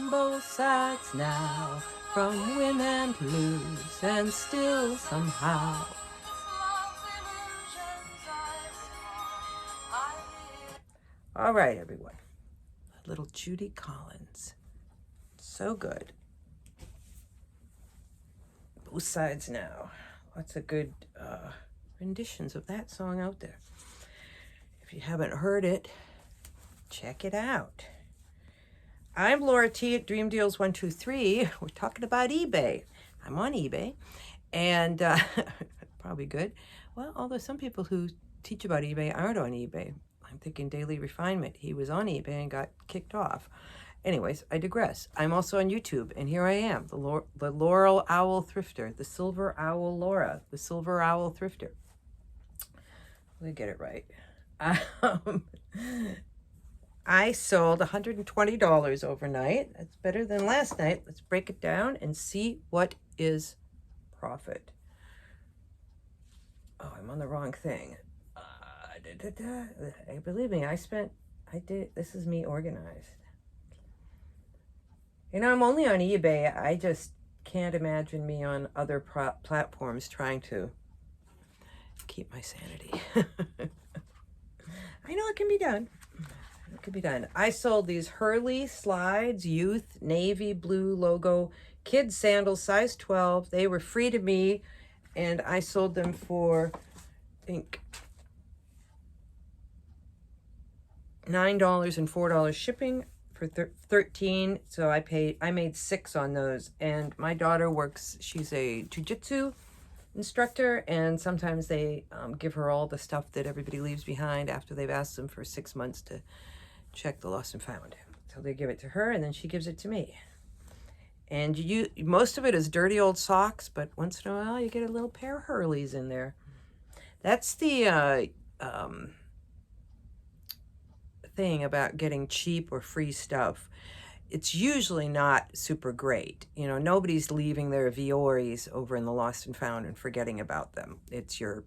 on both sides now, from win and lose, and still somehow. All right, everyone. Little Judy Collins. So good. Both sides now. Lots of good renditions of that song out there. If you haven't heard it, check it out. I'm Laura T at Dream Deals 123. We're talking about eBay. I'm on eBay, and probably good. Well, although some people who teach about eBay aren't on eBay. I'm thinking Daily Refinement. He was on eBay and got kicked off. Anyways, I digress. I'm also on YouTube, and here I am, the Laurel Owl Thrifter, the Silver Owl Laura, the Silver Owl Thrifter. Let me get it right. I sold $120 overnight. That's better than last night. Let's break it down and see what is profit. Oh, I'm on the wrong thing. Believe me, this is me organized. You know, I'm only on eBay. I just can't imagine me on other platforms trying to keep my sanity. I know it can be done. It could be done. I sold these Hurley Slides Youth Navy Blue logo kids sandals, size 12. They were free to me, and I sold them for, I think, $9 and $4 shipping for $13. So I made $6 on those. And my daughter she's a jiu-jitsu instructor, and sometimes they give her all the stuff that everybody leaves behind after they've asked them for 6 months to check the lost and found. So they give it to her, and then she gives it to me. And most of it is dirty old socks, but once in a while you get a little pair of Hurleys in there. That's the thing about getting cheap or free stuff. It's usually not super great. You know, nobody's leaving their Vioris over in the lost and found and forgetting about them. It's your,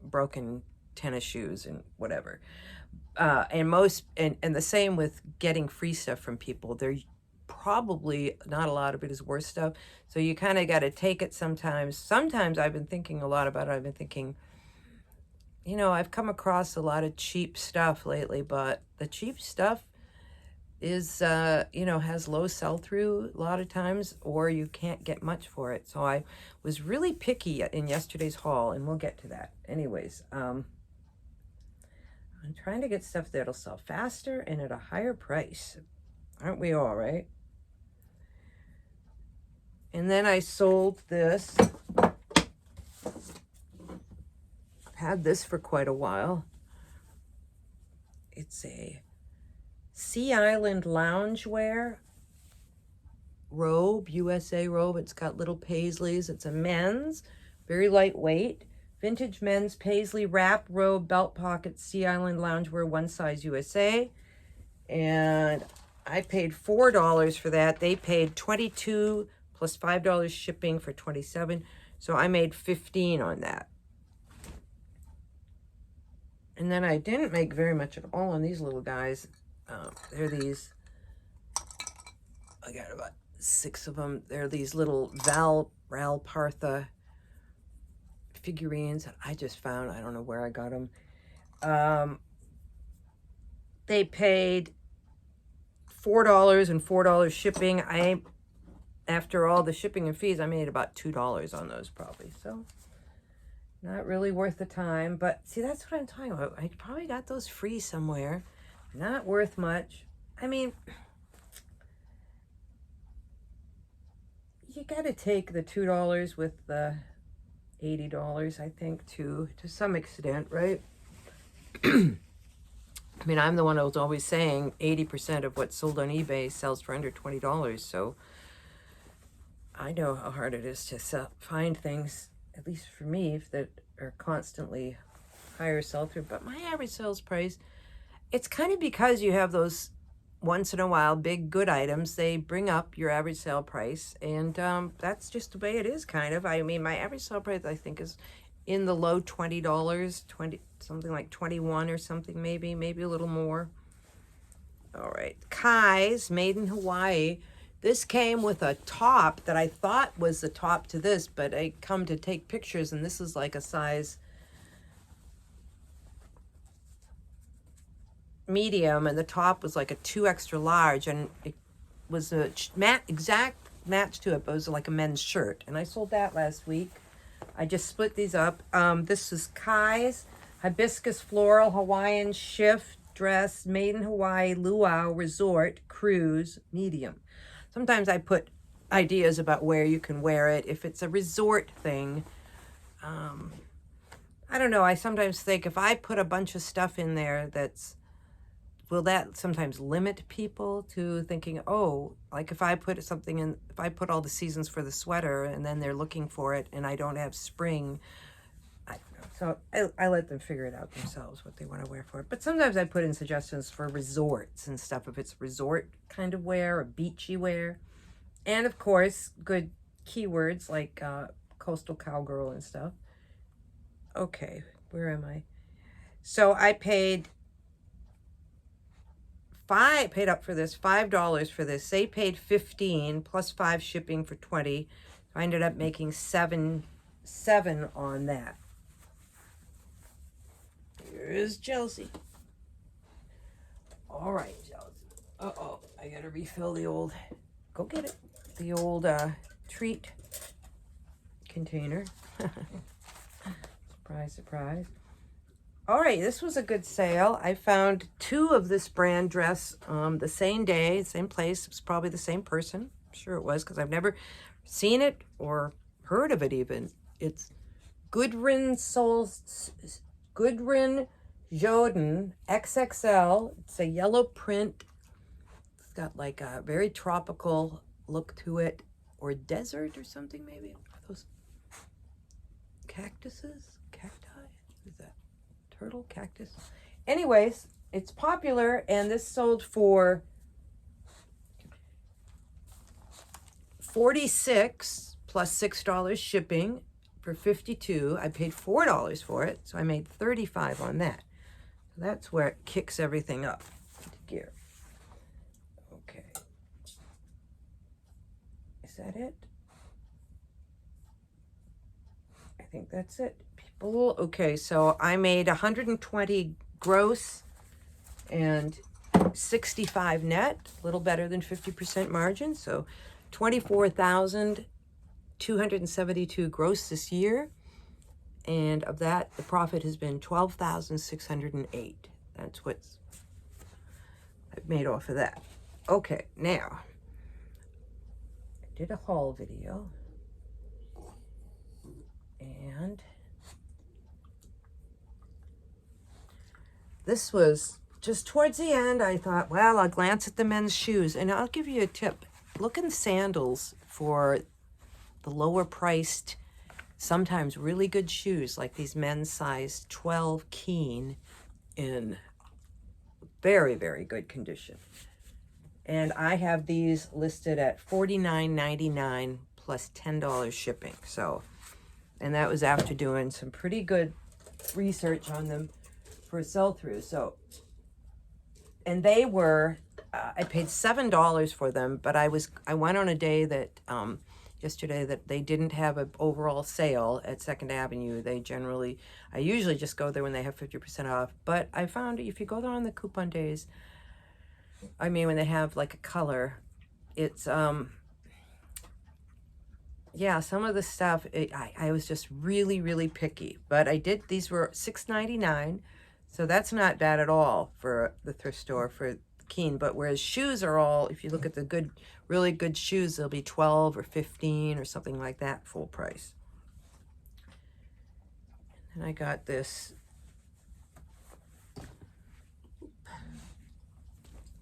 broken tennis shoes and whatever. And the same with getting free stuff from people. They're probably not a lot of it is worth stuff. So you kind of got to take it sometimes. Sometimes I've been thinking a lot about it. I've been thinking, I've come across a lot of cheap stuff lately, but the cheap stuff is, has low sell-through a lot of times, or you can't get much for it. So I was really picky in yesterday's haul, and we'll get to that. Anyways, I'm trying to get stuff that'll sell faster and at a higher price. Aren't we all, right? And then I sold this. I've had this for quite a while. It's a Sea Island loungewear robe, USA robe. It's got little paisleys. It's a men's, very lightweight. Vintage men's paisley wrap robe, belt pocket, Sea Island loungewear, one size USA. And I paid $4 for that. They paid $22 plus $5 shipping for $27. So I made $15 on that. And then I didn't make very much at all on these little guys. They're these, I got about 6 of them. They're these little Ral Partha figurines that I just found. I don't know where I got them. They paid $4 and $4 shipping. After all the shipping and fees, I made about $2 on those probably. So not really worth the time. But see, that's what I'm talking about. I probably got those free somewhere. Not worth much. I mean, you got to take the $2 with the $80, I think, to some extent, right? I mean, I'm the one who's always saying 80% of what's sold on eBay sells for under $20. So I know how hard it is to find things, at least for me, that are constantly higher sell-through. But my average sales price, it's kind of because you have those once in a while big good items, they bring up your average sale price. And that's just the way it is, kind of. I mean, my average sale price, I think, is in the low $20, something like 21 or something, maybe a little more. All right, Kai's Made in Hawaii. This came with a top that I thought was the top to this, but I come to take pictures, and this is like a size medium, and the top was like a 2 extra large, and it was a exact match to it, but it was like a men's shirt. And I sold that last week. I just split these up. This is Kai's Hibiscus Floral Hawaiian Shift Dress Made in Hawaii Luau Resort Cruise Medium. Sometimes I put ideas about where you can wear it. If it's a resort thing, I don't know. I sometimes think if I put a bunch of stuff in there will that sometimes limit people to thinking, oh, like if I put something in, if I put all the seasons for the sweater and then they're looking for it and I don't have spring, I don't know. So I let them figure it out themselves what they want to wear for it. But sometimes I put in suggestions for resorts and stuff if it's resort kind of wear or beachy wear. And of course, good keywords like coastal cowgirl and stuff. Okay, where am I? So I paid up for this $5 for this. They paid $15 plus 5 shipping for $20. I ended up making $7 on that. Here's Chelsea. All right, Chelsea. Uh-oh, I gotta refill the old, go get it, the old treat container. Surprise, surprise. All right, this was a good sale. I found 2 of this brand dress the same day, same place. It was probably the same person. I'm sure it was because I've never seen it or heard of it even. It's Gudrun Joden XXL. It's a yellow print. It's got like a very tropical look to it, or desert or something maybe. Are those cactuses? Cacti? Is that turtle? Cactus? Anyways, it's popular, and this sold for $46 plus $6 shipping for $52. I paid $4 for it, so I made $35 on that. So that's where it kicks everything up into gear. Okay. Is that it? I think that's it. People, okay, so I made 120 gross and 65 net, a little better than 50% margin, so 24,272 gross this year, and of that the profit has been 12,608. That's what I've made off of that. Okay, now I did a haul video, and this was just towards the end. I thought, well, I'll glance at the men's shoes, and I'll give you a tip. Look in sandals for the lower priced, sometimes really good shoes, like these men's size 12 Keen in very, very good condition. And I have these listed at $49.99 plus $10 shipping. So, and that was after doing some pretty good research on them for sell-through. So, and they were, I paid $7 for them, but I went on a day that, yesterday, that they didn't have an overall sale at 2nd Avenue. I usually just go there when they have 50% off, but I found if you go there on the coupon days, I mean, when they have like a color, it's, yeah, some of the stuff, I was just really, really picky, but these were $6.99. So that's not bad at all for the thrift store for Keen. But whereas shoes are all, if you look at the really good shoes, they'll be 12 or 15 or something like that, full price. And I got this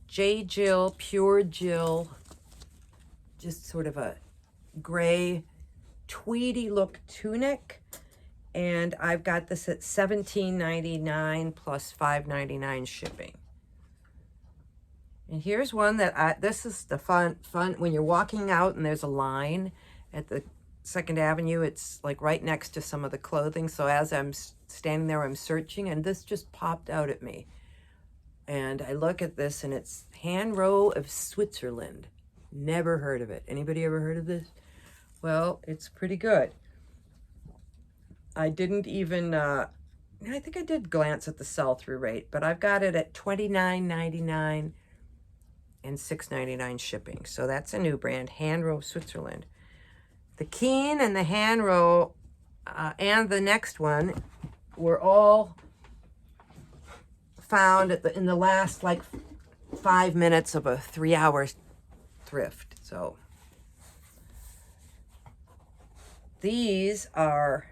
J.Jill, Pure Jill, just sort of a gray tweedy look tunic. And I've got this at $17.99 plus $5.99 shipping. And here's one that this is the fun when you're walking out and there's a line at the 2nd Avenue. It's like right next to some of the clothing. So as I'm standing there, I'm searching, and this just popped out at me. And I look at this and it's Hanro of Switzerland. Never heard of it. Anybody ever heard of this? Well, it's pretty good. I didn't even, I think I did glance at the sell-through rate, but I've got it at $29.99 and $6.99 shipping. So that's a new brand, Hanro of Switzerland. The Keen and the Hanro and the next one were all found in the last like 5 minutes of a 3-hour thrift. So these are